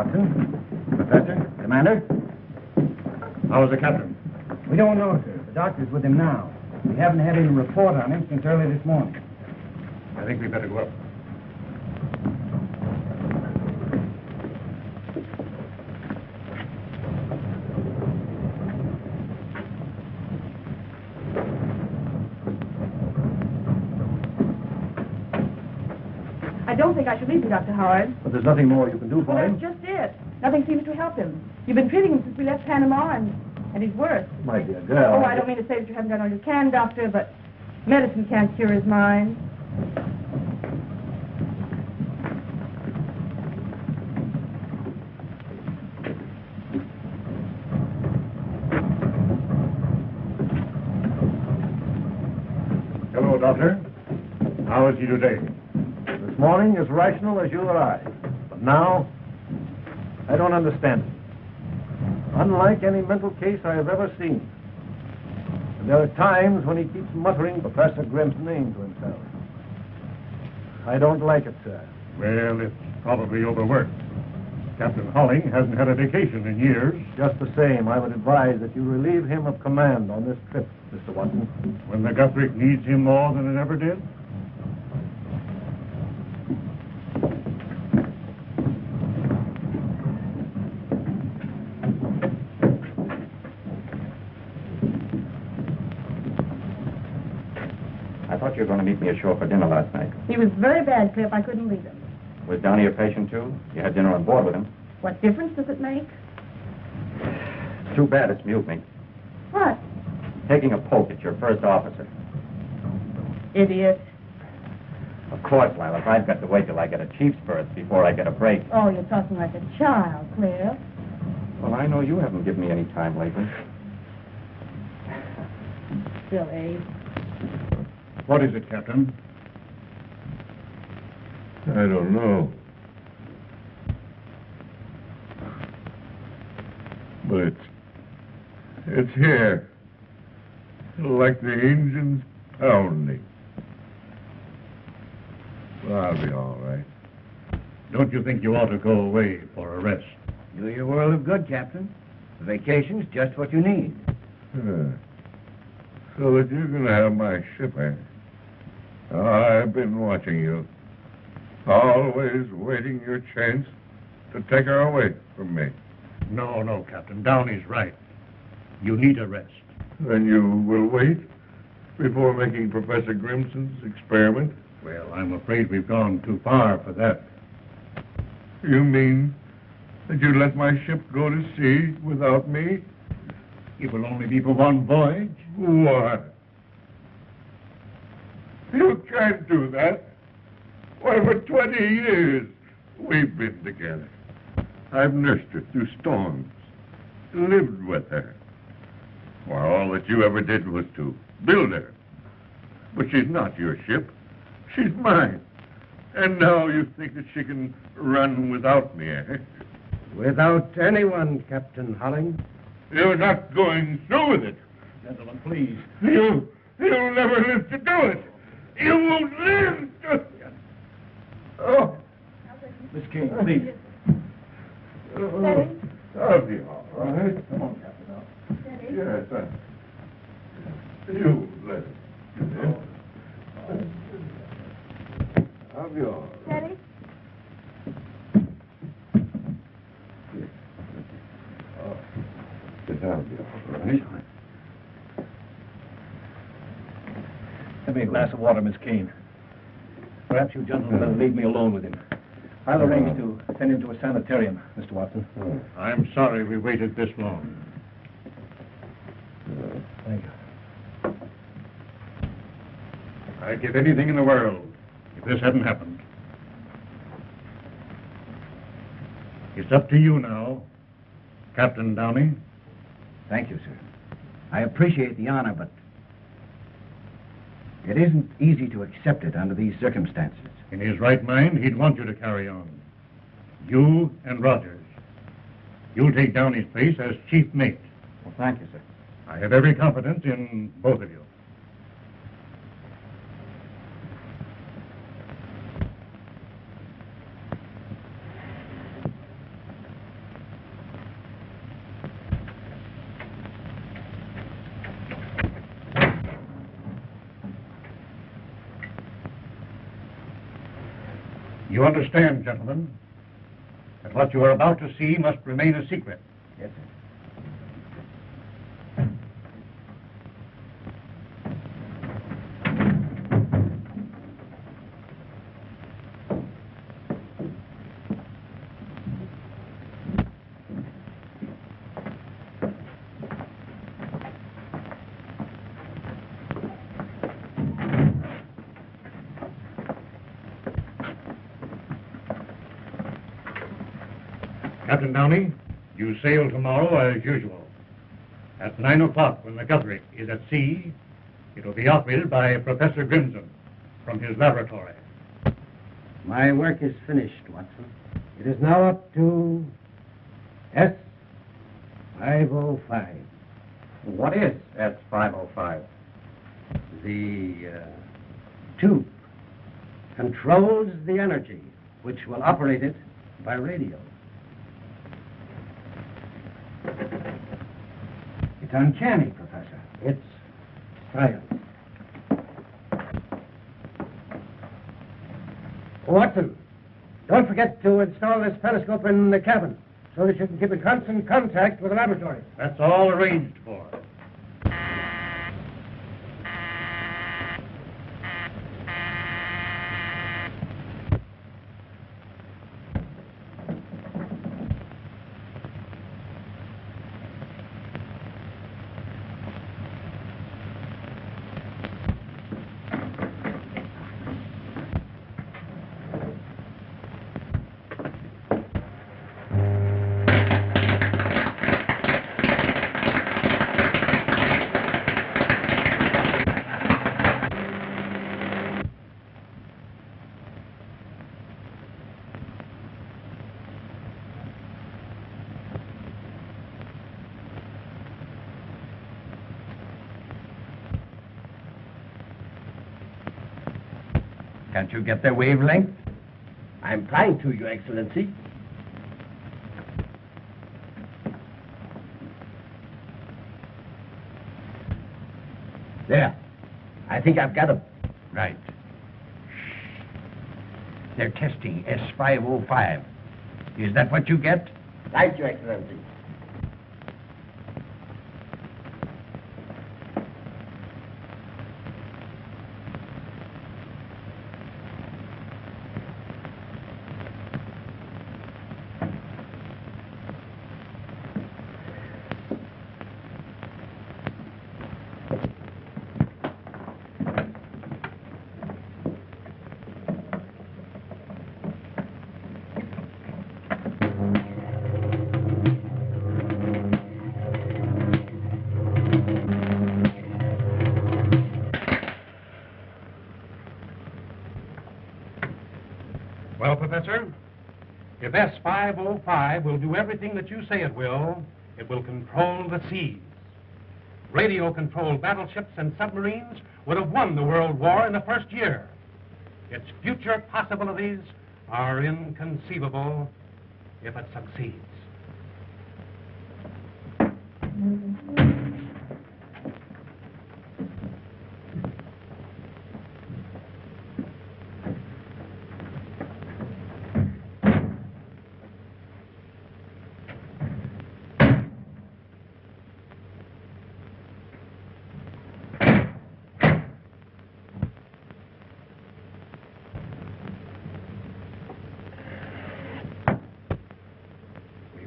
Watson. Professor, Commander. How is the captain? We don't know, sir. The doctor's with him now. We haven't had any report on him since early this morning. I think we'd better go up. I don't think I should leave you, Dr. Howard. But there's nothing more you can do for Well, him? that's just it. Nothing seems to help him. You've been treating him since we left Panama, and he's worse. My dear girl. Oh, I don't mean to say that you haven't done all you can, Doctor, but medicine can't cure his mind. Hello, Doctor. How is he today? This morning as rational as you or I. But now, I don't understand it. Unlike any mental case I have ever seen. And there are times when he keeps muttering Professor Grimm's name to himself. I don't like it, sir. Well, it's probably overworked. Captain Holling hasn't had a vacation in years. Just the same, I would advise that you relieve him of command on this trip, Mr. Watson. When the Guthrie needs him more than it ever did? I thought you were going to meet me ashore for dinner last night. He was very bad, Cliff. I couldn't leave him. Was Downey your patient, too? You had dinner on board with him. What difference does it make? It's too bad it's mutiny. What? Taking a poke at your first officer. Idiot. Of course, Lilas, I've got to wait till I get a chief's berth before I get a break. Oh, you're talking like a child, Cliff. Well, I know you haven't given me any time lately. Silly. What is it, Captain? I don't know. But it's here. Like the engines pounding. Well, I'll be all right. Don't you think you ought to go away for a rest? Do your world of good, Captain. The vacation's just what you need. So that you're going to have my ship, eh? I've been watching you. Always waiting your chance to take her away from me. No, Captain. Downey's right. You need a rest. Then you will wait before making Professor Grimson's experiment? Well, I'm afraid we've gone too far for that. You mean that you let my ship go to sea without me? It will only be for one voyage. What? You can't do that. Why, for 20 years we've been together. I've nursed her through storms, lived with her. Why, all that you ever did was to build her. But she's not your ship. She's mine. And now you think that she can run without me, eh? Without anyone, Captain Holling. You're not going through with it. Gentlemen, please. You'll never live to do it. You won't live to... Oh. Miss King, please. Steady. I'll be all right. Come on, Captain. Steady. Yes, you let it. I'll be all right. Steady. I'll be all right. Give me a glass of water, Miss Kane. Perhaps you gentlemen better leave me alone with him. I'll arrange to send him to a sanitarium, Mr. Watson. I'm sorry we waited this long. Thank you. I'd give anything in the world if this hadn't happened. It's up to you now, Captain Downey. Thank you, sir. I appreciate the honor, but it isn't easy to accept it under these circumstances. In his right mind, he'd want you to carry on. You and Rogers. You'll take Downey's place as chief mate. Well, thank you, sir. I have every confidence in both of you. You understand, gentlemen, that what you are about to see must remain a secret. Yes, sir. Captain Downey, you sail tomorrow as usual. At 9 o'clock, when the Guthrie is at sea, it will be operated by Professor Gizem from his laboratory. My work is finished, Watson. It is now up to S505. What is S505? The tube controls the energy which will operate it by radio. It's uncanny, Professor. It's science. Watson, don't forget to install this periscope in the cabin so that you can keep in constant contact with the laboratory. That's all arranged for. Can't you get their wavelength? I'm trying to, Your Excellency. There. I think I've got them. Right. They're testing S505. Is that what you get? Right, Your Excellency. Well, Professor, if S505 will do everything that you say it will control the seas. Radio-controlled battleships and submarines would have won the World War in the first year. Its future possibilities are inconceivable if it succeeds.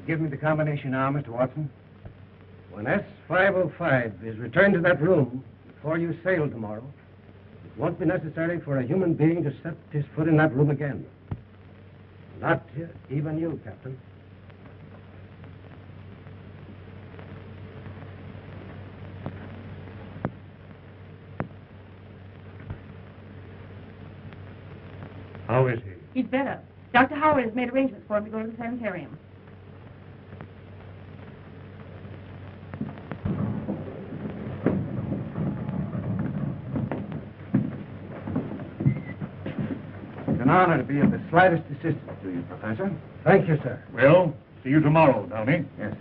Give me the combination now, Mr. Watson. When S505 is returned to that room before you sail tomorrow, it won't be necessary for a human being to set his foot in that room again. Not even you, Captain. How is he? He's better. Dr. Howard has made arrangements for him to go to the sanitarium. It's an honor to be of the slightest assistance to you, Professor. Thank you, sir. Well, see you tomorrow, Downey. Yes.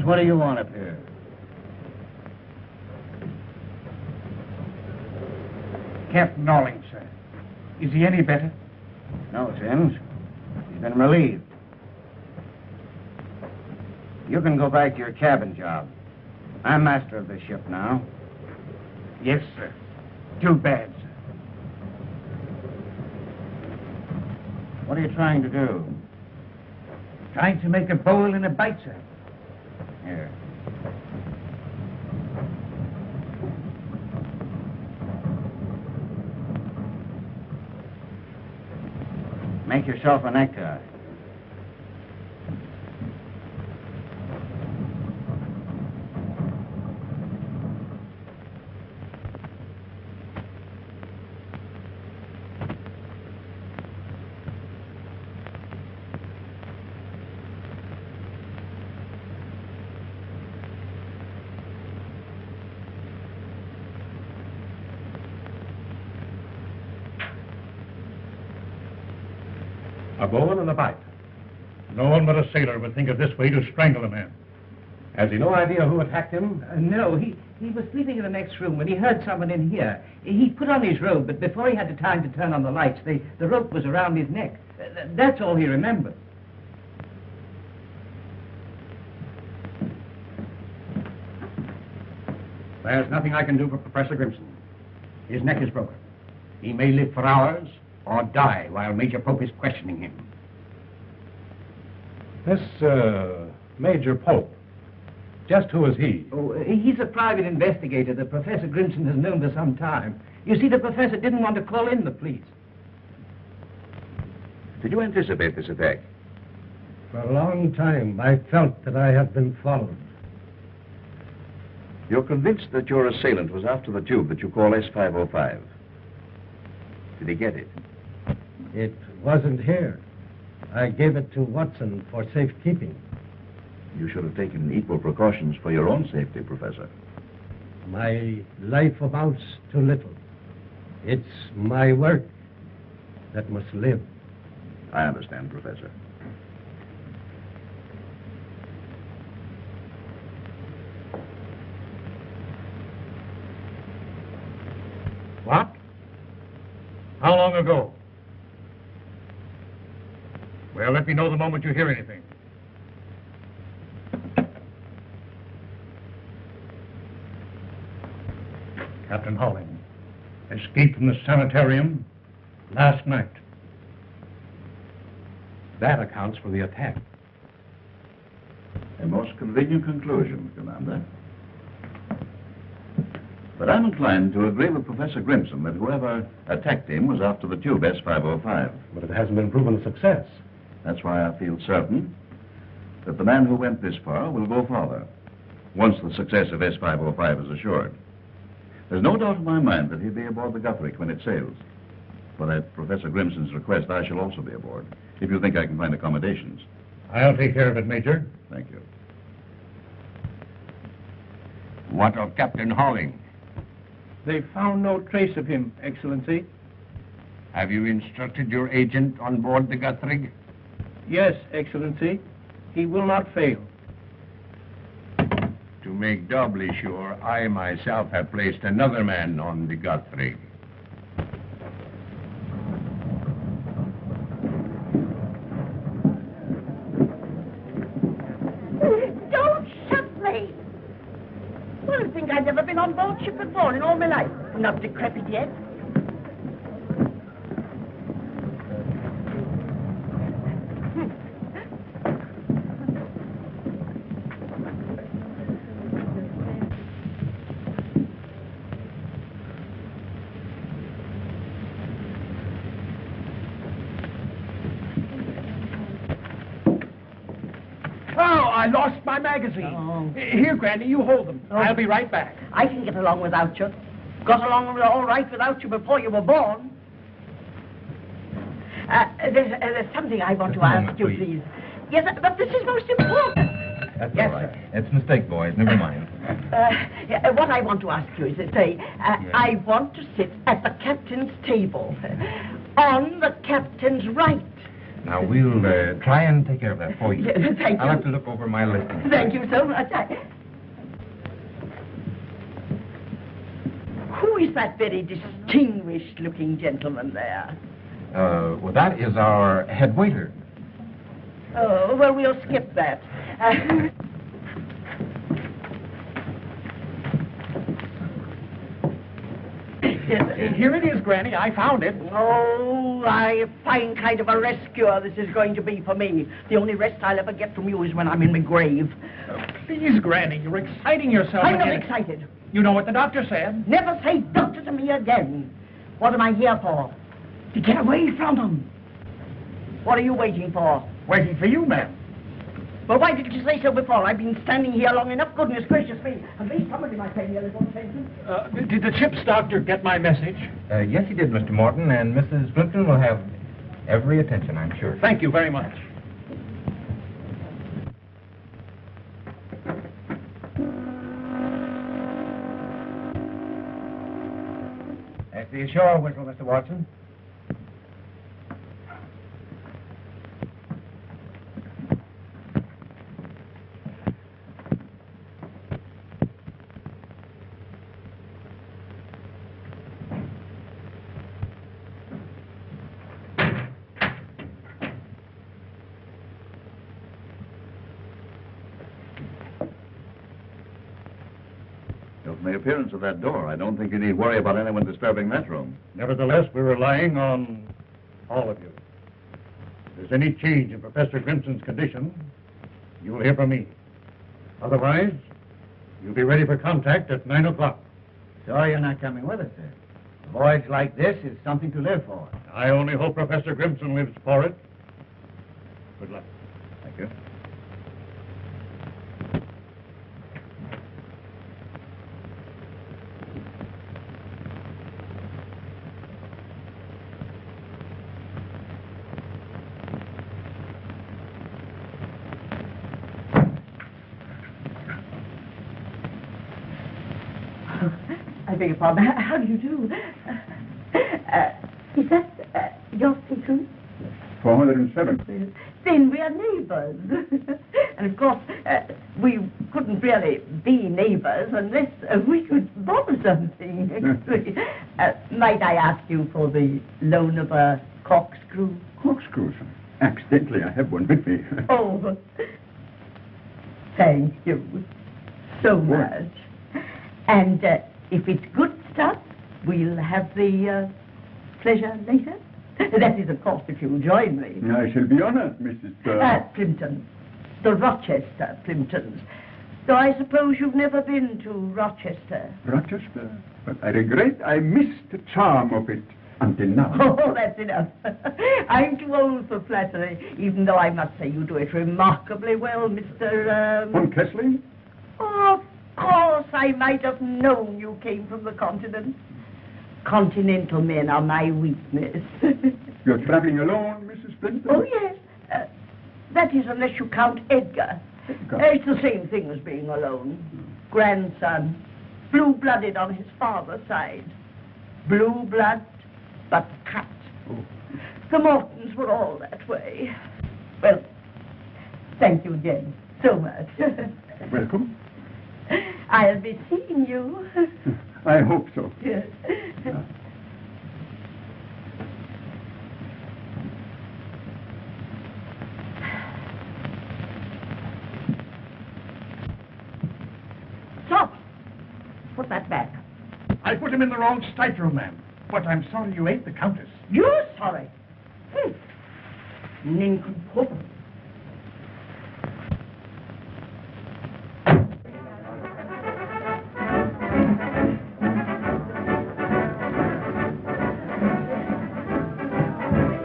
Sims, what do you want up here? Captain Norling, sir. Is he any better? No, Sims. He's been relieved. You can go back to your cabin job. I'm master of this ship now. Yes, sir. Too bad, sir. What are you trying to do? Trying to make a bowl and a bite, sir. Here. Make yourself a necktie. A bowl and a bite. No one but a sailor would think of this way to strangle a man. Has he no idea who attacked him? No, he was sleeping in the next room when he heard someone in here. He put on his robe, but before he had the time to turn on the lights, the rope was around his neck. That's all he remembers. There's nothing I can do for Professor Grimson. His neck is broken. He may live for hours or die while Major Pope is questioning him. This, Major Pope, just who is he? Oh, he's a private investigator that Professor Grimson has known for some time. You see, the professor didn't want to call in the police. Did you anticipate this attack? For a long time, I felt that I had been followed. You're convinced that your assailant was after the tube that you call S505. Did he get it? It wasn't here. I gave it to Watson for safekeeping. You should have taken equal precautions for your own safety, Professor. My life amounts to little. It's my work that must live. I understand, Professor. What? How long ago? Well, let me know the moment you hear anything. Captain Holling escaped from the sanitarium last night. That accounts for the attack. A most convenient conclusion, Commander. But I'm inclined to agree with Professor Grimson that whoever attacked him was after the tube S505. But it hasn't been proven a success. That's why I feel certain that the man who went this far will go farther, once the success of S505 is assured. There's no doubt in my mind that he'll be aboard the Guthrie when it sails. But at Professor Grimson's request, I shall also be aboard, if you think I can find accommodations. I'll take care of it, Major. Thank you. What of Captain Holling? They found no trace of him, Excellency. Have you instructed your agent on board the Guthrie? Yes, Excellency. He will not fail. To make doubly sure, I myself have placed another man on the Guthrie. Don't shoot me! Well, I think I've never been on board ship before in all my life. I'm not decrepit yet. I lost my magazine. Oh. Here, Granny, you hold them. I'll be right back. I can get along without you. Got along all right without you before you were born. There's something I want to ask you, please. Yes, but this is most important. That's Yes, all right. sir. It's a mistake, boys. Never mind. What I want to ask you is to say, I want to sit at the captain's table, on the captain's right. Now, we'll try and take care of that for you. Yes, thank I'll you. have to look over my listing. Thank you so much. Who is that very distinguished-looking gentleman there? Well, that is our head waiter. Oh, well, we'll skip that. Here it is, Granny. I found it. Oh, a fine kind of a rescuer this is going to be for me. The only rest I'll ever get from you is when I'm in my grave. Please, Granny, you're exciting yourself. I'm not again. excited. You know what the doctor said? Never say doctor to me again. What am I here for? To get away from them. What are you waiting for? Waiting for you, ma'am. Well, why didn't you say so before? I've been standing here long enough. Goodness gracious me. At least somebody might pay me a little attention. Did the ship's doctor get my message? Yes, he did, Mr. Morton, and Mrs. Plimpton will have every attention, I'm sure. Thank you very much. That's the ashore whistle, Mr. Watson. From the appearance of that door, I don't think you need worry about anyone disturbing that room. Nevertheless, we're relying on all of you. If there's any change in Professor Grimson's condition, you'll hear from me. Otherwise, you'll be ready for contact at 9 o'clock. Sorry you're not coming with us, sir. A voyage like this is something to live for. I only hope Professor Grimson lives for it. Good luck. Thank you. I beg your pardon. How do you do? Is that your station? 407. Then we are neighbors. And of course, we couldn't really be neighbors unless we could bother something. Might I ask you for the loan of a corkscrew? Corkscrew, sir. Accidentally, I have one with me. Oh, thank you so much. And if it's good stuff, we'll have the pleasure later. That is, of course, if you'll join me. I shall be honored, Mrs. Plimpton. The Rochester Plimptons. Though I suppose you've never been to Rochester. Rochester? But I regret I missed the charm of it until now. Oh, that's enough. I'm too old for flattery, even though I must say you do it remarkably well, Mr. Von Kessling? Oh, of course, I might have known you came from the continent. Continental men are my weakness. You're traveling alone, Mrs. Plimpton? Oh, yes. That is, unless you count Edgar. It's the same thing as being alone. Grandson, blue-blooded on his father's side. Blue blood, but cut. Oh. The Mortons were all that way. Well, thank you again so much. Welcome. I'll be seeing you. I hope so. Yes. Stop! Put that back. I put him in the wrong stateroom, ma'am. But I'm sorry you ate the Countess. You're sorry. Nincompoop.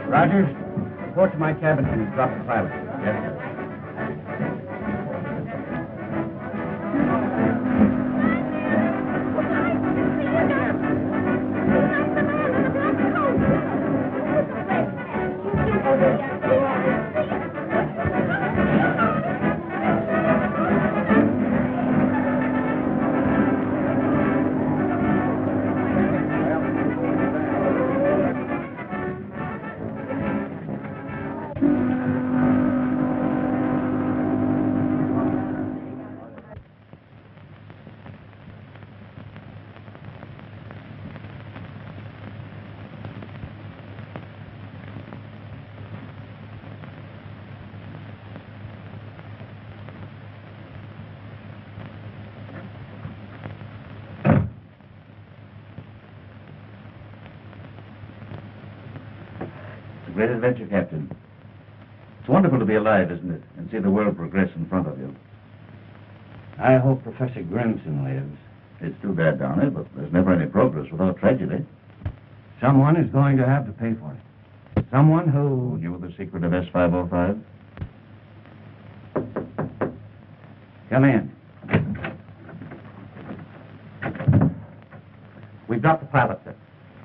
Rogers, report to my cabin and drop the pilot. Yes, sir. a great adventure, Captain. It's wonderful to be alive, isn't it? And see the world progress in front of you. I hope Professor Grimson lives. It's too bad, Downey, but there's never any progress without tragedy. Someone is going to have to pay for it. Someone Who who... knew the secret of S505? Come in. We've dropped the pilot, sir.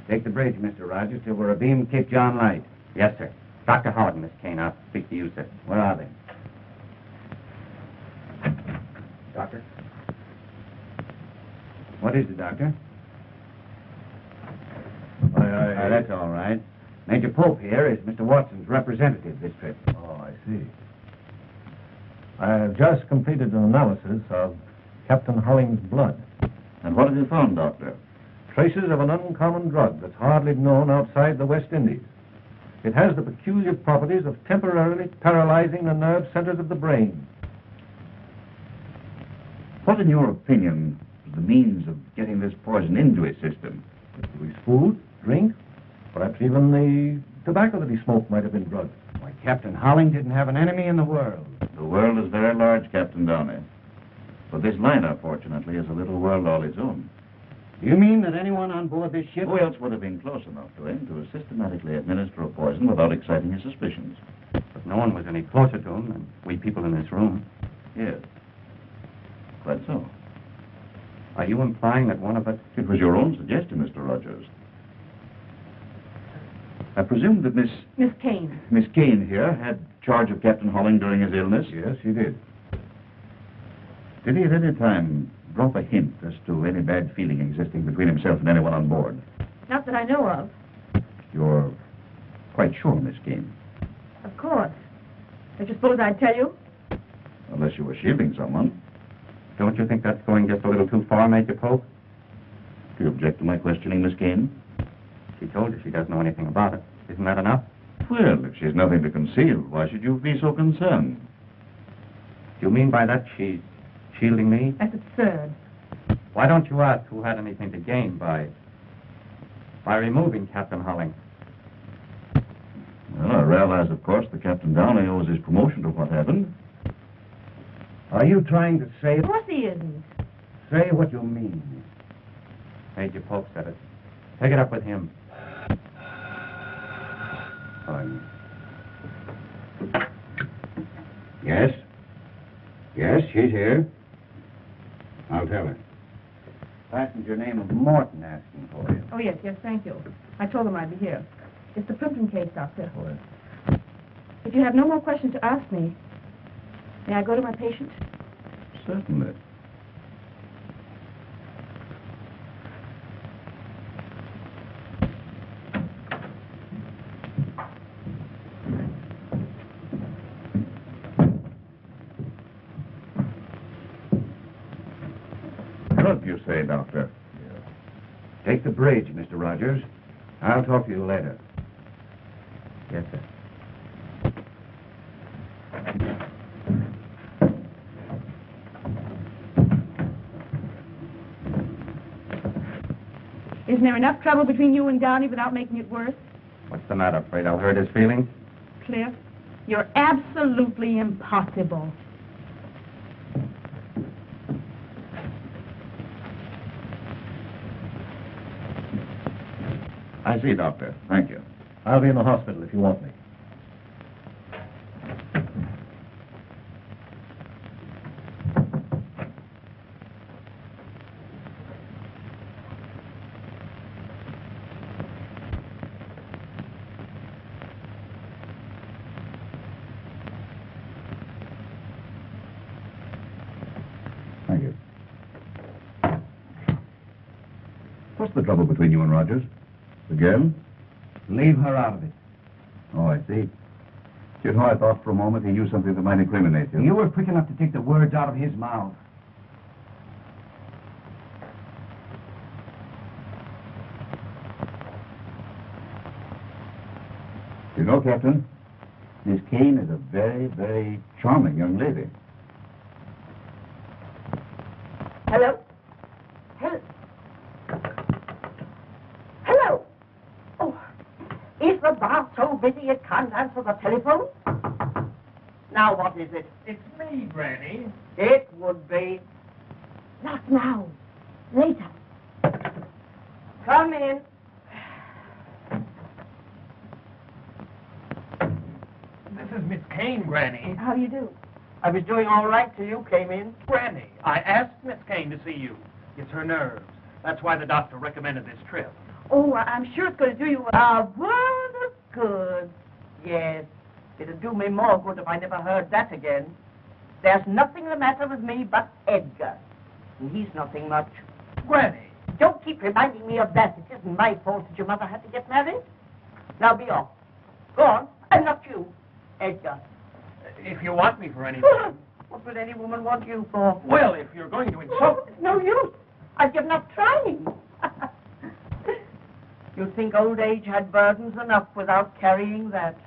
Take the bridge, Mr. Rogers, till we're abeam Cape John Light. Yes, sir. Dr. Howard and Miss Kane, I'll speak to you, sir. Where are they? Doctor? What is it, Doctor? That's all right. Major Pope here is Mr. Watson's representative this trip. Oh, I see. I have just completed an analysis of Captain Holling's blood. And what have you found, Doctor? Traces of an uncommon drug that's hardly known outside the West Indies. It has the peculiar properties of temporarily paralyzing the nerve centers of the brain. What, in your opinion, is the means of getting this poison into his system? His food, drink, perhaps even the tobacco that he smoked might have been drugged. Why, Captain Holling didn't have an enemy in the world. The world is very large, Captain Downey. But this liner, fortunately, is a little world all its own. Do you mean that anyone on board this ship... Who else would have been close enough to him to systematically administer a poison without exciting his suspicions? But no one was any closer to him than we people in this room. Yes. Quite so. Are you implying that one of us... It was your own suggestion, Mr. Rogers. I presume that Miss Kane here had charge of Captain Holling during his illness? Yes, he did. Did he at any time drop a hint as to any bad feeling existing between himself and anyone on board? Not that I know of. You're quite sure, Miss Kane? Of course. Don't you suppose I'd tell you? Unless you were shielding someone. Don't you think that's going just a little too far, Major Pope? Do you object to my questioning, Miss Kane? She told you she doesn't know anything about it. Isn't that enough? Well, if she's nothing to conceal, why should you be so concerned? Do you mean by that she's shielding me? That's absurd. Why don't you ask who had anything to gain by removing Captain Holling? Well, I realize, of course, that Captain Downey owes his promotion to what happened. Are you trying to say... Of course he isn't. Say what you mean. Major Pope said it. Take it up with him. Yes? Yes, she's here. I'll tell her. Passenger name of Morton asking for you. Oh, yes, thank you. I told him I'd be here. It's the Plimpton case, Doctor. If you have no more questions to ask me, may I go to my patient? Certainly. Drug, you say, Doctor? Take the bridge, Mr. Rogers. I'll talk to you later. Yes, sir. Isn't there enough trouble between you and Downey without making it worse? What's the matter? Afraid I'll hurt his feelings? Cliff, you're absolutely impossible. I see, Doctor. Thank you. I'll be in the hospital if you want me. Thank you. What's the trouble between you and Rogers? The girl? Leave her out of it. Oh, I see. You know, I thought for a moment he knew something that might incriminate you. You were quick enough to take the words out of his mouth. You know, Captain, Miss Kane is a very, very charming young lady. Hello? Hello? Hello? Oh, is the bar so busy you can't answer the telephone? Now what is it? It's me, Granny. It would be. Not now. Later. Come in. This is Miss Kane, Granny. How do you do? I was doing all right till you came in. Granny, I asked Miss Kane to see you. It's her nerves. That's why the doctor recommended this trip. Oh, I'm sure it's going to do you A world of good. Yes. It'd do me more good if I never heard that again. There's nothing the matter with me but Edgar. And he's nothing much. Granny. Don't keep reminding me of that. It isn't my fault that your mother had to get married. Now be off. Go on. And not you, Edgar. If you want me for anything. What would any woman want you for? Well, if you're going to insult... It's no use. I've given up trying. You think old age had burdens enough without carrying that?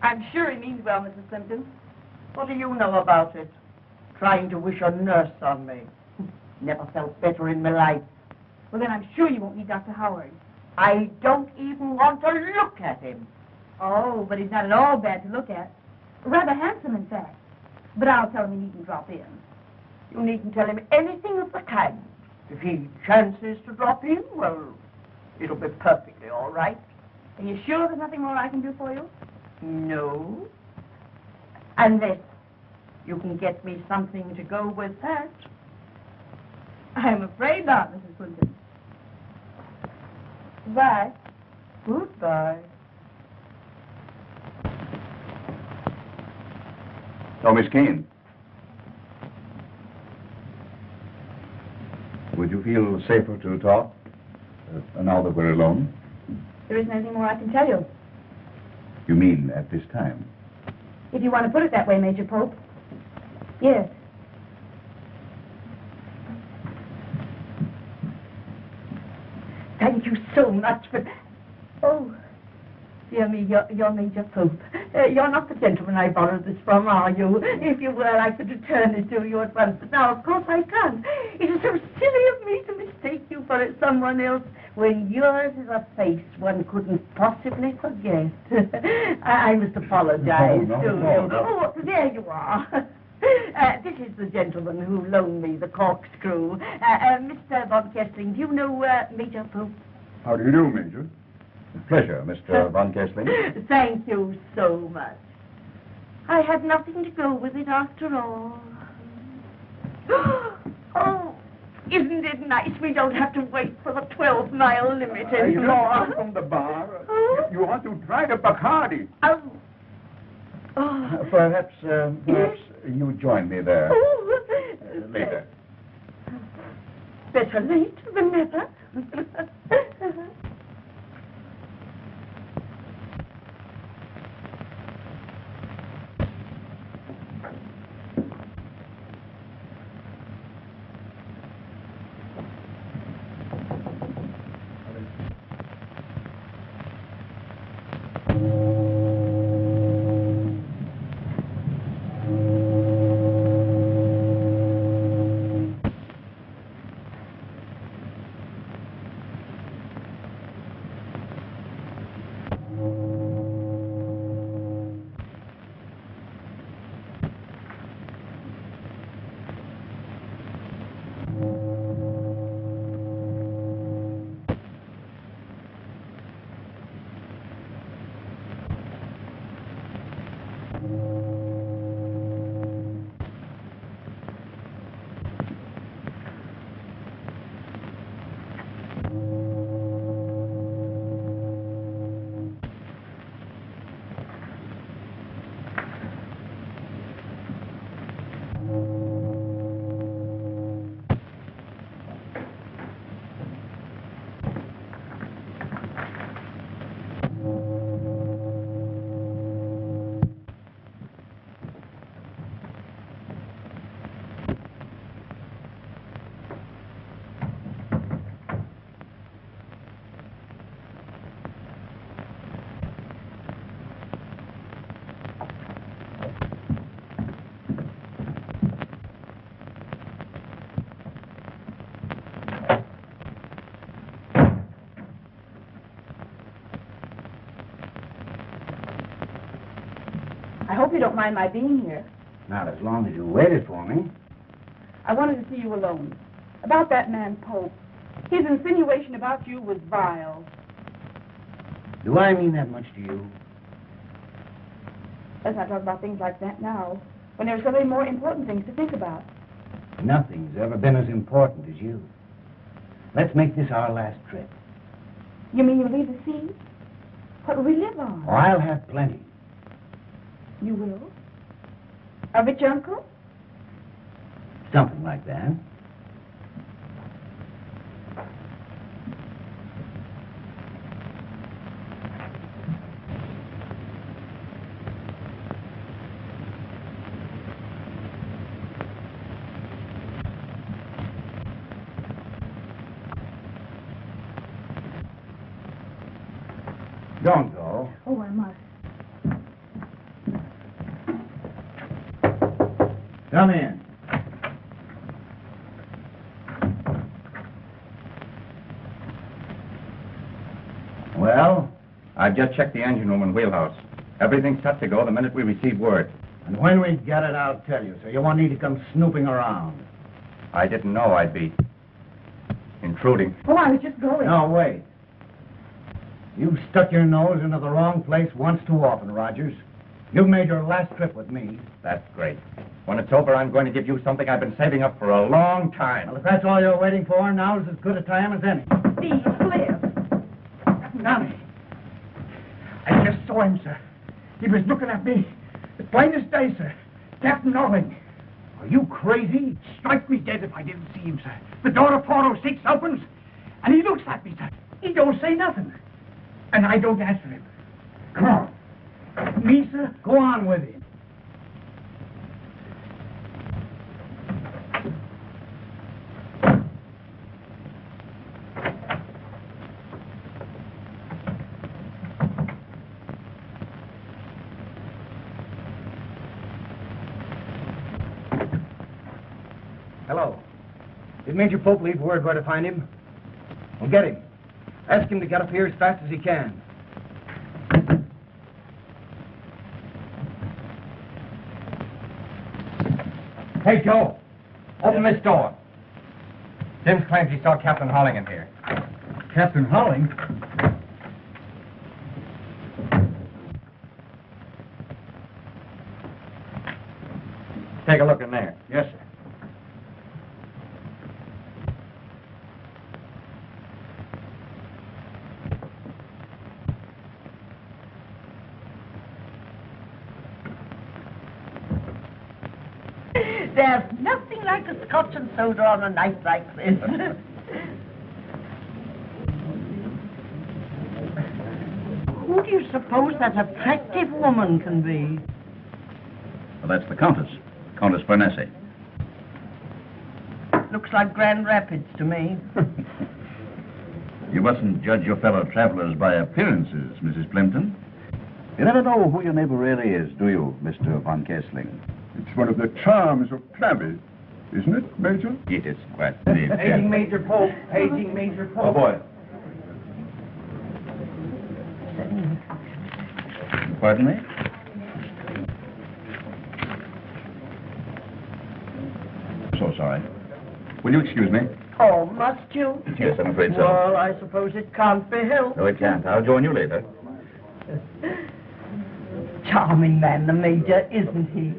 I'm sure he means well, Mrs. Plimpton. What do you know about it? Trying to wish a nurse on me. Never felt better in my life. Well, then I'm sure you won't need Dr. Howard. I don't even want to look at him. Oh, but he's not at all bad to look at. Rather handsome, in fact. But I'll tell him he needn't drop in. You needn't tell him anything of the kind. If he chances to drop in, well, it'll be perfectly all right. Are you sure there's nothing more I can do for you? No. Unless you can get me something to go with that. I'm afraid not, Mrs. Plimpton. Goodbye. Goodbye. Oh, Miss Kane. Would you feel safer to talk now that we're alone? There isn't anything more I can tell you. You mean at this time? If you want to put it that way, Major Pope. Yes. Thank you so much for... Oh, dear me, you're Major Pope. You're not the gentleman I borrowed this from, are you? If you were, I could return it to you at once. But now, of course, I can't. It is so silly of me to mistake you for someone else when yours is a face one couldn't possibly forget. I must apologize to you. Oh, there you are. This is the gentleman who loaned me the corkscrew. Mr. Von Kessling, do you know Major Pope? How do you do, Major? Pleasure, Mr. Von Kessling. Thank you so much. I had nothing to go with it after all. Oh, isn't it nice we don't have to wait for the 12-mile limit anymore? You from the bar. You want to try the Bacardi. Oh. Perhaps you join me there later. Better late than never. I hope you don't mind my being here. Not as long as you waited for me. I wanted to see you alone. About that man, Pope. His insinuation about you was vile. Do I mean that much to you? Let's not talk about things like that now, when there are so many more important things to think about. Nothing's ever been as important as you. Let's make this our last trip. You mean you'll leave the sea? What will we live on? Oh, I'll have plenty. You will? A rich uncle? Something like that. Don't go. Oh, I must. Come in. Well? I've just checked the engine room and wheelhouse. Everything's set to go the minute we receive word. And when we get it, I'll tell you, so you won't need to come snooping around. I didn't know I'd be intruding. Oh, I was just going. No, wait. You've stuck your nose into the wrong place once too often, Rogers. You've made your last trip with me. That's great. When it's over, I'm going to give you something I've been saving up for a long time. Well, if that's all you're waiting for, now's as good a time as any. Steve, Cliff. Nani. I just saw him, sir. He was looking at me. As plain as day, sir. Captain Norling. Are you crazy? Strike me dead if I didn't see him, sir. The door of 406 opens, and he looks at me, sir. He don't say nothing. And I don't answer him. Come on. Me, sir? Go on with him. Hello. Did Major Pope leave word where to find him? Well, get him. Ask him to get up here as fast as he can. Hey, Joe. Open this door. Sims claims he saw Captain Holling in here. Captain Holling? Take a look in there. Yes, sir. There's nothing like a scotch and soda on a night like this. Who do you suppose that attractive woman can be? Well, that's the Countess, Countess Bernese. Looks like Grand Rapids to me. You mustn't judge your fellow travelers by appearances, Mrs. Plimpton. You never know who your neighbor really is, do you, Mr. von Kessling? It's one of the charms of travel, isn't it, Major? It is quite indeed. Paging Major Pope. Paging Major Pope. Oh, boy. Pardon me? So sorry. Will you excuse me? Oh, must you? Yes, I'm afraid so. Well, I suppose it can't be helped. No, it can't. I'll join you later. Charming man, the Major, isn't he?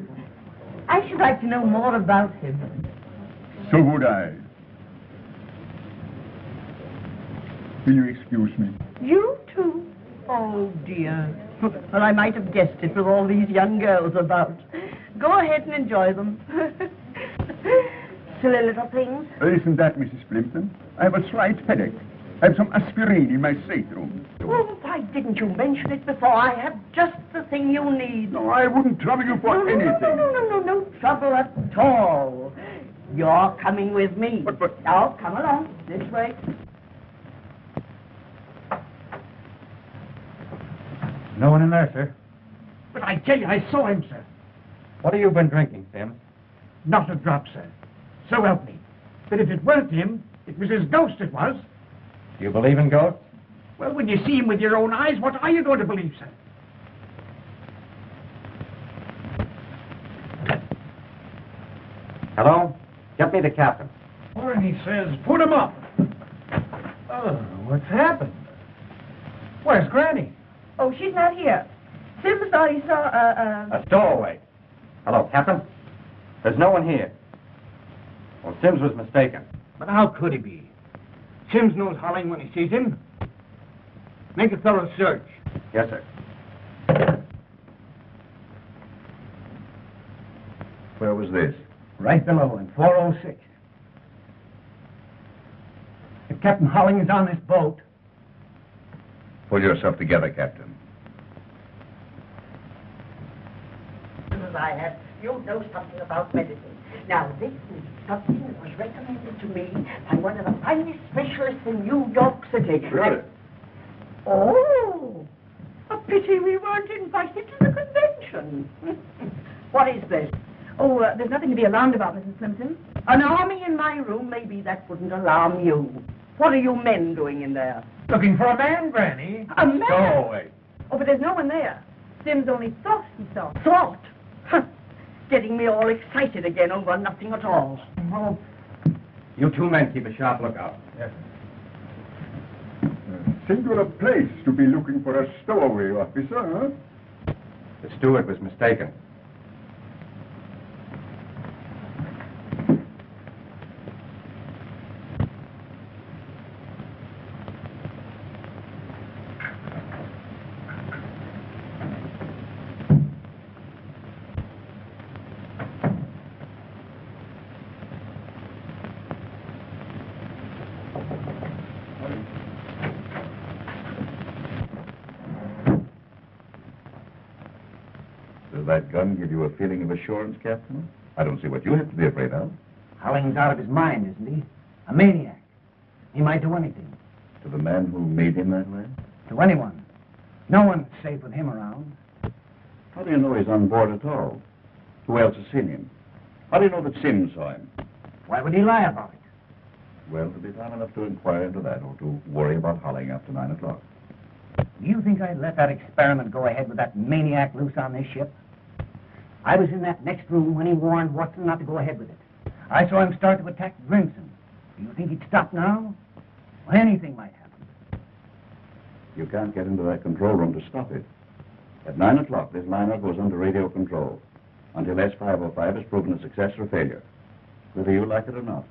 I should like to know more about him. So would I. Will you excuse me? You too? Oh, dear. Well, I might have guessed it with all these young girls about. Go ahead and enjoy them. Silly little things. Isn't that, Mrs. Plimpton? I have a slight headache. I have some aspirin in my stateroom. Well, why didn't you mention it before? I have just the thing you need. No, I wouldn't trouble you for anything. No trouble at all. You're coming with me. But... Now, come along. This way. No one in there, sir. But I tell you, I saw him, sir. What have you been drinking, Sims? Not a drop, sir. So help me. But if it weren't him, it was his ghost it was. Do you believe in ghosts? Well, when you see him with your own eyes, what are you going to believe, sir? Let me the captain. And he says, put him up. Oh, what's happened? Where's Granny? Oh, she's not here. Sims thought he saw A stowaway. Hello, Captain. There's no one here. Well, Sims was mistaken. But how could he be? Sims knows Holling when he sees him. Make a thorough search. Yes, sir. Where was this? Right below in 406. If Captain Holling is on this boat... Pull yourself together, Captain. As I have, you know something about medicine. Now, this is something that was recommended to me by one of the finest specialists in New York City. Really? Oh, a pity we weren't invited to the convention. What is this? Oh, there's nothing to be alarmed about, Mrs. Plimpton. An army in my room, maybe that wouldn't alarm you. What are you men doing in there? Looking for a man, Granny. A man? Stowaway. Oh, but there's no one there. Sims only thought he saw. Thought? Huh. Getting me all excited again over nothing at all. Well, you two men keep a sharp lookout. Yes. Singular place to be looking for a stowaway officer, huh? The steward was mistaken. Does that gun give you a feeling of assurance, Captain? I don't see what you have to be afraid of. Holling's out of his mind, isn't he? A maniac. He might do anything. To the man who made him that way? To anyone. No one's safe with him around. How do you know he's on board at all? Who else has seen him? How do you know that Sims saw him? Why would he lie about it? Well, to be time enough to inquire into that or to worry about Holling after 9 o'clock. Do you think I'd let that experiment go ahead with that maniac loose on this ship? I was in that next room when he warned Watson not to go ahead with it. I saw him start to attack Grimson. Do you think he'd stop now? Well, anything might happen. You can't get into that control room to stop it. At 9 o'clock, this liner goes under radio control until S505 is proven a success or failure, whether you like it or not.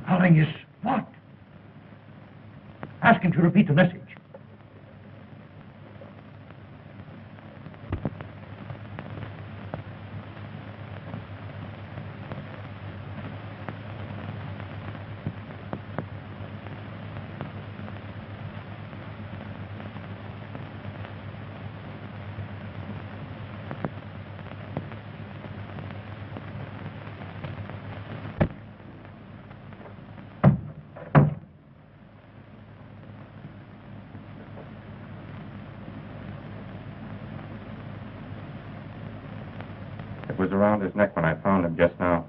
Holling is what? Ask him to repeat the message. It was around his neck when I found him just now.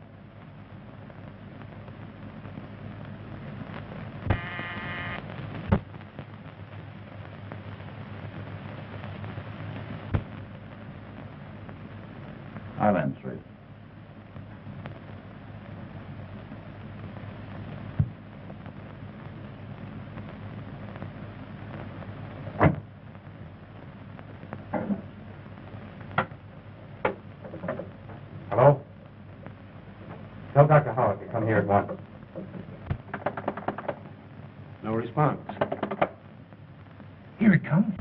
I'll answer it. Hello? Tell Dr. Howard to come here at once. No response. Here it comes.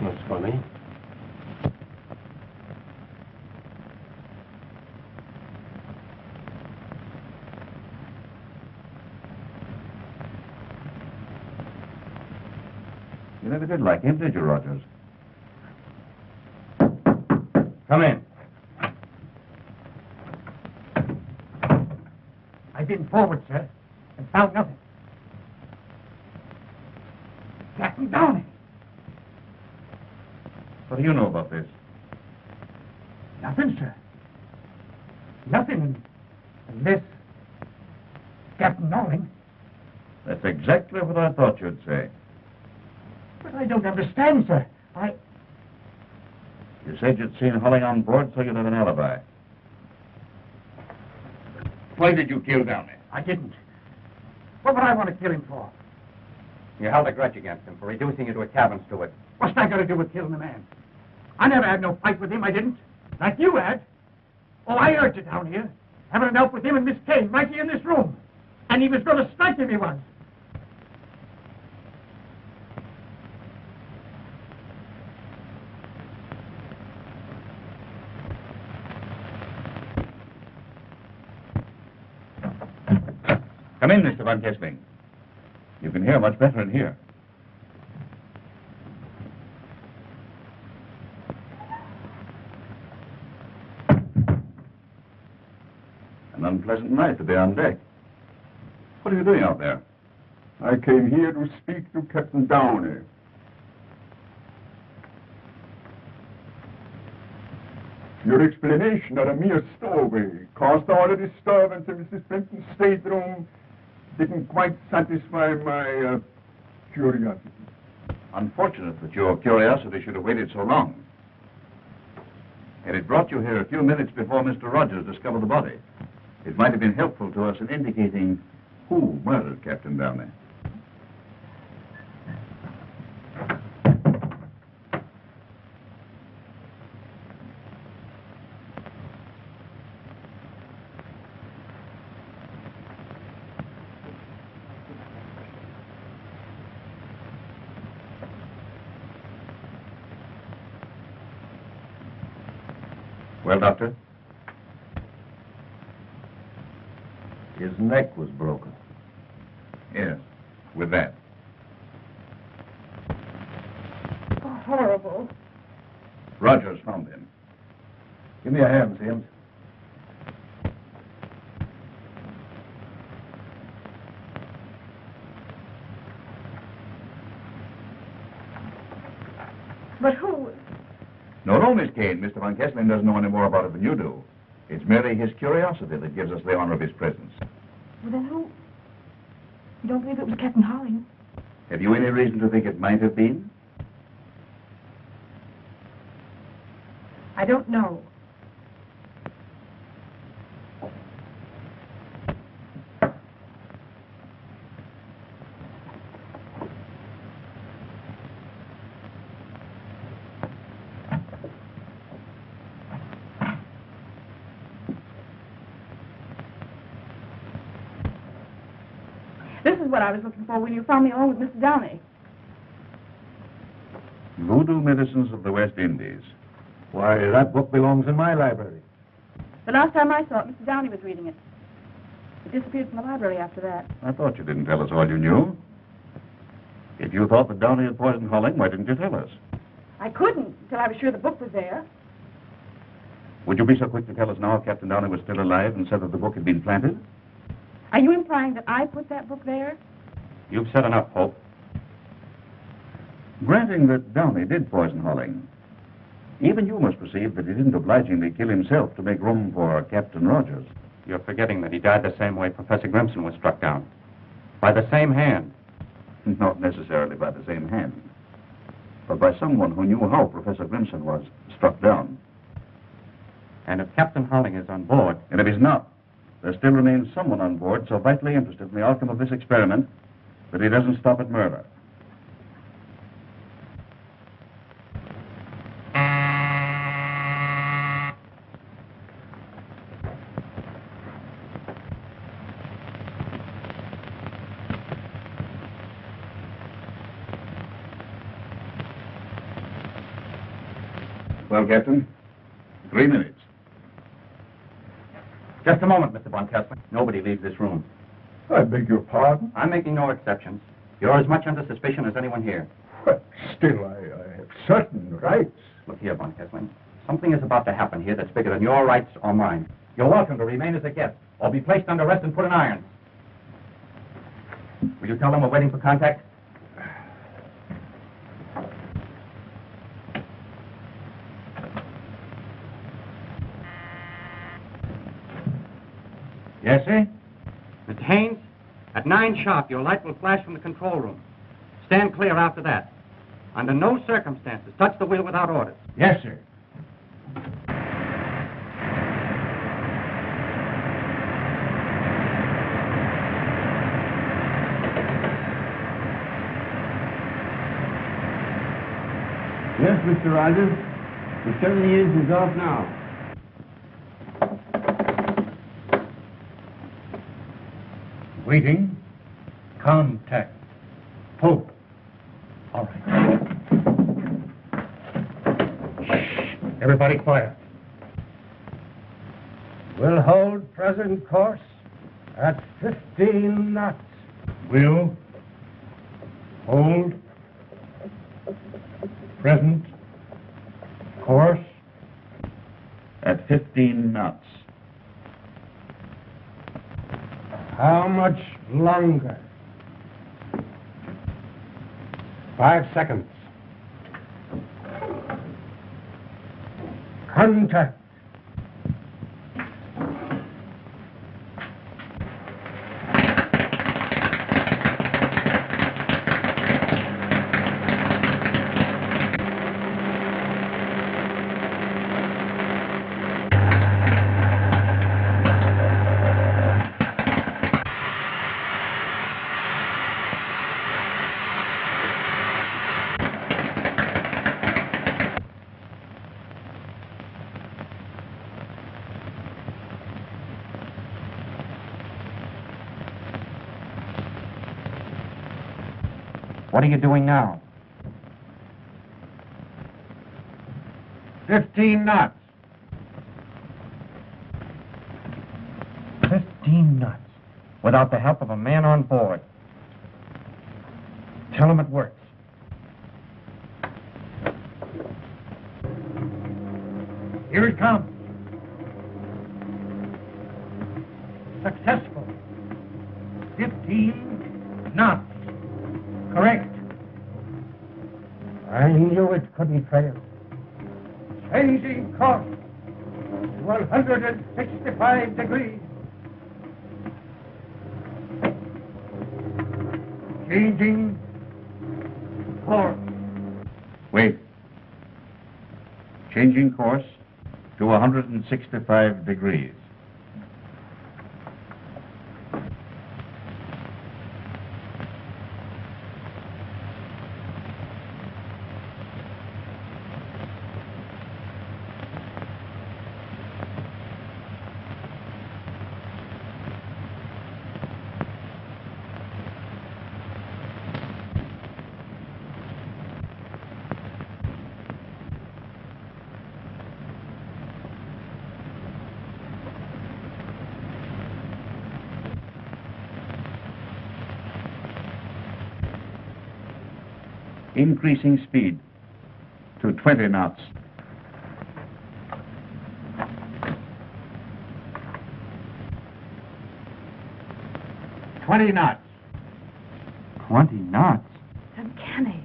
That's funny. You never did like him, did you, Rogers? Come in. I've been forward, sir, and found nothing. Captain Downey. What do you know about this? Nothing, sir. Nothing unless Captain Norling. That's exactly what I thought you'd say. But I don't understand, sir. You said you'd seen Holling on board, so you'd have an alibi. Why did you kill Downey? I didn't. What would I want to kill him for? You held a grudge against him for reducing you to a cabin steward. What's that got to do with killing a man? I never had no fight with him, I didn't. Like you had. Oh, I heard you down here, having an out with him and Miss Kane right here in this room. And he was going to strike him, he was. Come in, Mr. Von Kessling. You can hear much better in here. An unpleasant night to be on deck. What are you doing out there? I came here to speak to Captain Downey. Your explanation of a mere stowaway caused all the disturbance in Mrs. Benton's stateroom didn't quite satisfy my curiosity. Unfortunate that your curiosity should have waited so long. Had it brought you here a few minutes before Mr. Rogers discovered the body, it might have been helpful to us in indicating who murdered Captain Downey. Well, Doctor? His neck was broken. Yes, with that. Oh, horrible. Rogers found him. Give me a hand, Sims. But who? No, Miss Kane. Mr. Von Kessling doesn't know any more about it than you do. It's merely his curiosity that gives us the honor of his presence. Well, then who? You don't believe it was Captain Holling? Have you any reason to think it might have been? I don't know. This is what I was looking for when you found me alone with Mr. Downey. Voodoo Medicines of the West Indies. Why, that book belongs in my library. The last time I saw it, Mr. Downey was reading it. It disappeared from the library after that. I thought you didn't tell us all you knew. If you thought that Downey had poisoned Holling, why didn't you tell us? I couldn't until I was sure the book was there. Would you be so quick to tell us now if Captain Downey was still alive and said that the book had been planted? Are you implying that I put that book there? You've said enough, Hope. Granting that Downey did poison Holling, even you must perceive that he didn't obligingly kill himself to make room for Captain Rogers. You're forgetting that he died the same way Professor Grimson was struck down. By the same hand. Not necessarily by the same hand, but by someone who knew how Professor Grimson was struck down. And if Captain Holling is on board... And if he's not, there still remains someone on board so vitally interested in the outcome of this experiment that he doesn't stop at murder. Well, Captain, 3 minutes. Just a moment, Mr. Von Kessler. Nobody leaves this room. I beg your pardon? I'm making no exceptions. You're as much under suspicion as anyone here. But still, I have certain rights. Look here, Von Kessler. Something is about to happen here that's bigger than your rights or mine. You're welcome to remain as a guest, or be placed under arrest and put in irons. Will you tell them we're waiting for contact? Yes, sir? Mr. Haynes, at 9 sharp, your light will flash from the control room. Stand clear after that. Under no circumstances, touch the wheel without orders. Yes, sir. Yes, Mr. Rogers. The 70 years is off now. Waiting. Contact. Pull. All right. Shh. Everybody quiet. We'll hold present course at 15 knots. Will. Hold. Present. Course. At 15 knots. How much longer? 5 seconds. Contact. What are you doing now? 15 knots. 15 knots. Without the help of a man on board. Tell him it works. Here it comes. Successful. 15 knots. Correct. I knew it couldn't fail. Changing course. 165 degrees. Changing course. Wait. Changing course to 165 degrees. Increasing speed to 20 knots. $20 knots. 20 knots? Uncanny.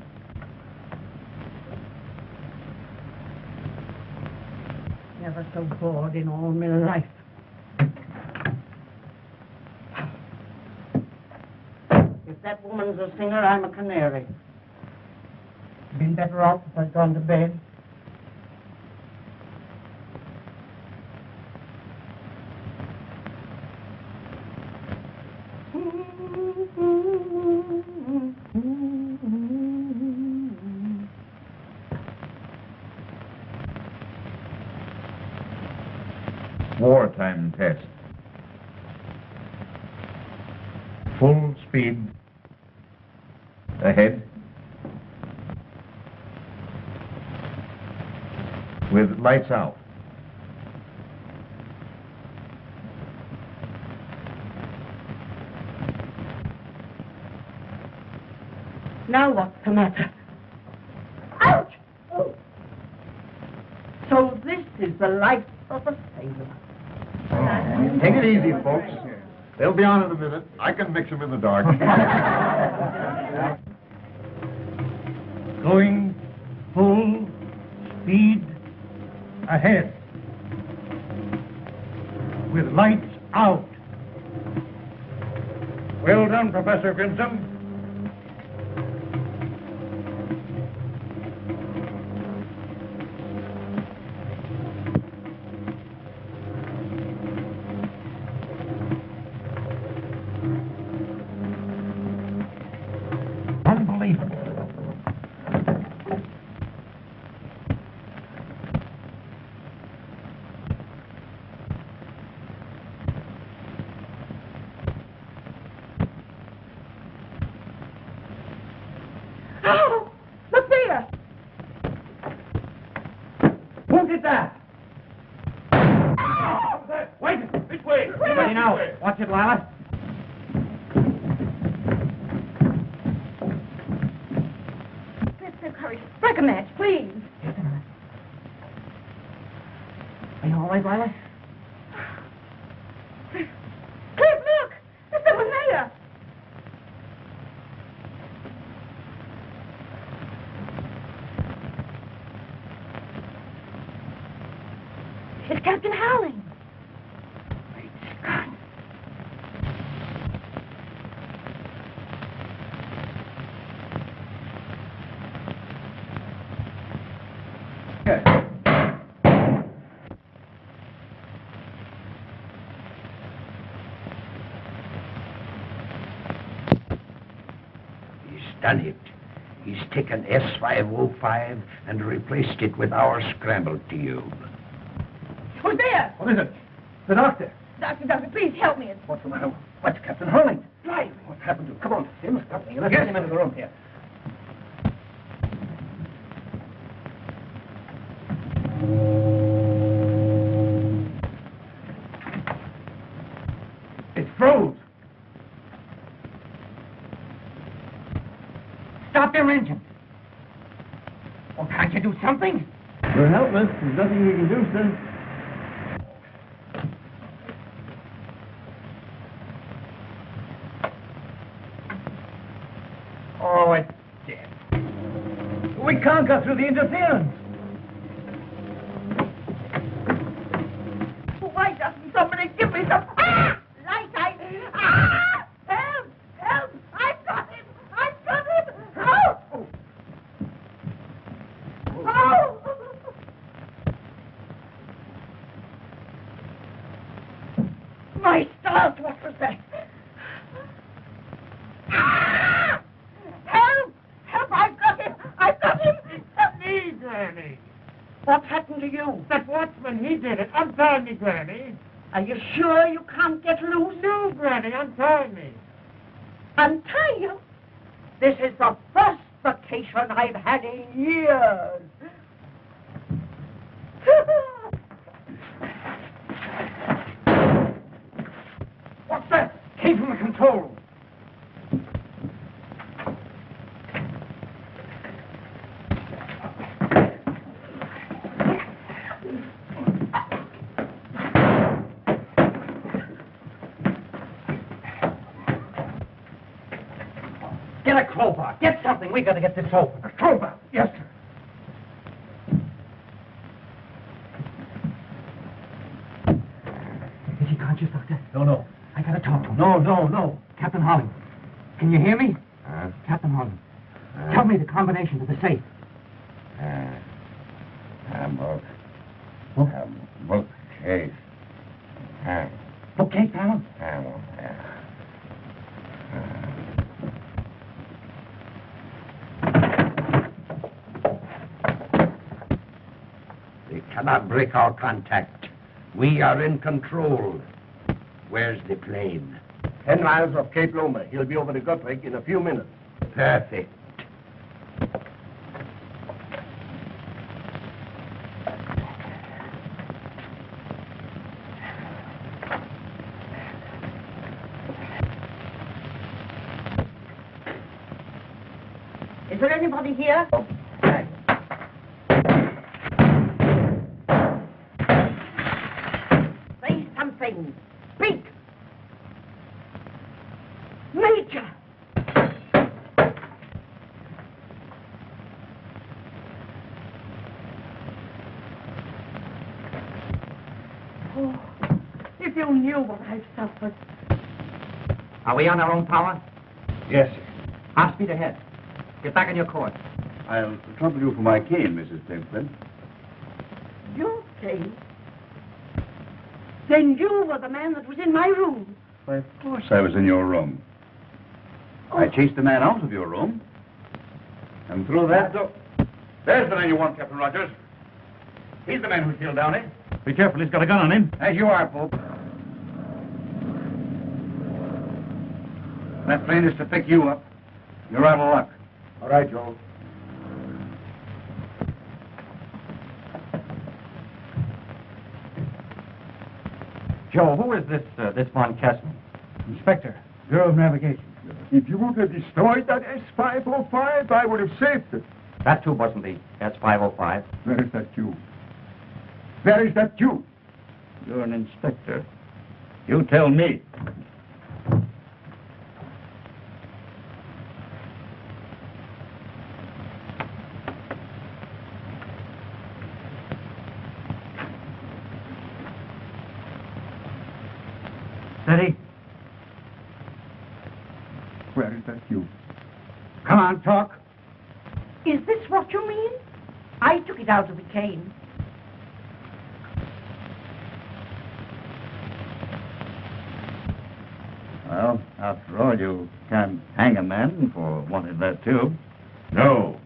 Never so bored in all my life. woman's a singer, I'm a canary. Been better off if I'd gone to bed. Wartime test. Full speed ahead with lights out. Now what's the matter? Ouch! Oh. So this is the life of a sailor. Take it easy, folks. They'll be on in a minute. I can mix them in the dark. Going full speed ahead with lights out. Well done, Professor Grimson. Unbelievable. Oh, look there! Who did that? Wait! This way! Ready now. Watch it, Lila. Let's no hurry. Strike a match, please. Just a minute. Are you all right, Lila? Cliff, look! There's someone there! It's Captain Howling. Great Scott. He's done it. He's taken S505 and replaced it with our scramble tube. Who's there? What is it? The doctor. Doctor, please help me. What's the matter? What's Captain Hurling? Drive. What's happened to him? Come on, Sims. Help me. Let's get him into the room here. It froze. Stop their engine. Well, can't you do something? We're helpless. There's nothing we can do, sir. Oh, it's dead. We can't go through the interference. Why doesn't somebody give me some... Ah! Light, Ah! Help! Help! I've got him! I've got him! Help! Oh! My stars, what was that? Ah! Help! Help! I've got him! I've got him! Help me, Granny! What happened to you? That watchman, he did it. Untie me, Granny. Are you sure you can't get loose? No, Granny, untie me. Untie you? This is the first vacation I've had in years. What's that? Came from the control room. Get a crowbar. Get something. We got to get this open. A crowbar. Yes, sir. Is he conscious, Doctor? No. I got to talk to him. No. Captain Holling, can you hear me? Captain Holland, tell me the combination to the safe. Bookcase. Bookcase panel? They cannot break our contact. We are in control. Where's the plane? 10 miles off Cape Loma. He'll be over the Guthrie in a few minutes. Perfect. Is there anybody here? Say something. Speak. Major. Oh, if you knew what I've suffered. Are we on our own power? Yes, sir. Half speed ahead. Get back on your course. I'll trouble you for my cane, Mrs. Pimpton. Your cane? Then you were the man that was in my room. Why, of course I was in your room. I chased the man out of your room. And through that door... There's the man you want, Captain Rogers. He's the man who killed Downey. Be careful, he's got a gun on him. As you are, Pope. That plane is to pick you up. You're out of luck. All right, Joe. Joe, who is this Von Kessman? Inspector, Bureau of Navigation. If you would have destroyed that S-505, I would have saved it. That too wasn't the S-505. Where is that Jew? Where is that Jew? You're an inspector. You tell me. Steady. Where is that Jew? Come on, talk. Is this what you mean? I took it out of the cane. Well, after all, you can't hang a man for wanting that too. No.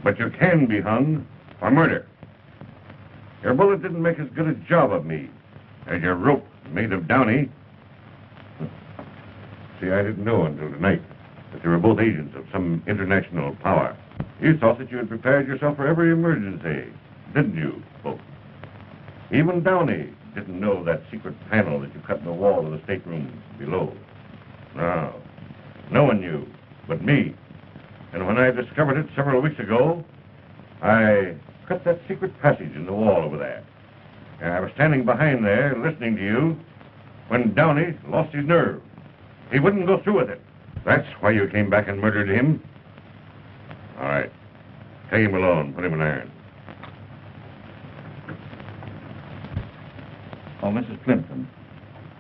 But you can be hung for murder. Your bullet didn't make as good a job of me as your rope made of Downey. See, I didn't know until tonight that you were both agents of some international power. You thought that you had prepared yourself for every emergency, didn't you, both? Even Downey didn't know that secret panel that you cut in the wall of the stateroom below. No, no one knew but me. And when I discovered it several weeks ago, I cut that secret passage in the wall over there. And I was standing behind there listening to you when Downey lost his nerve. He wouldn't go through with it. That's why you came back and murdered him. All right. Take him alone. Put him in irons. Oh, Mrs. Plimpton,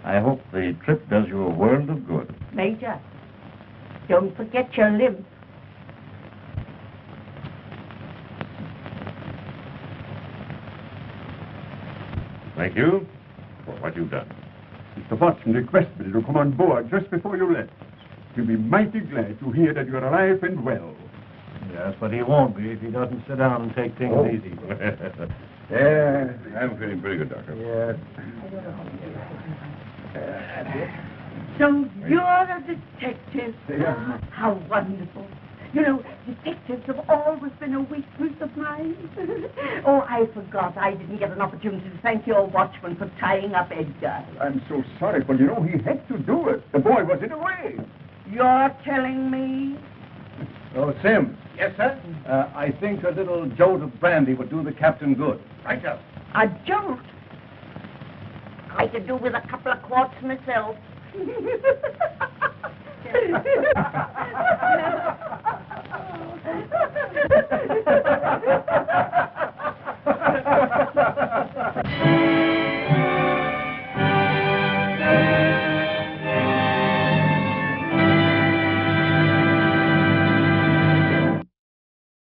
I hope the trip does you a world of good. Major, don't forget your limp. Thank you for what you've done. Mr. Watson requested me to come on board just before you left. He'll be mighty glad to hear that you're alive and well. Yes, but he won't be if he doesn't sit down and take things easy. Yeah, I'm feeling pretty good, Doctor. Yes. So you're a detective. Yeah. How wonderful. You know, detectives have always been a weakness of mine. Oh, I forgot. I didn't get an opportunity to thank your watchman for tying up Edgar. I'm so sorry, but you know, he had to do it. The boy was in a way. You're telling me? Oh, Sim. Yes, sir? I think a little jolt of brandy would do the captain good. Right, sir. A jolt? I could do with a couple of quarts myself.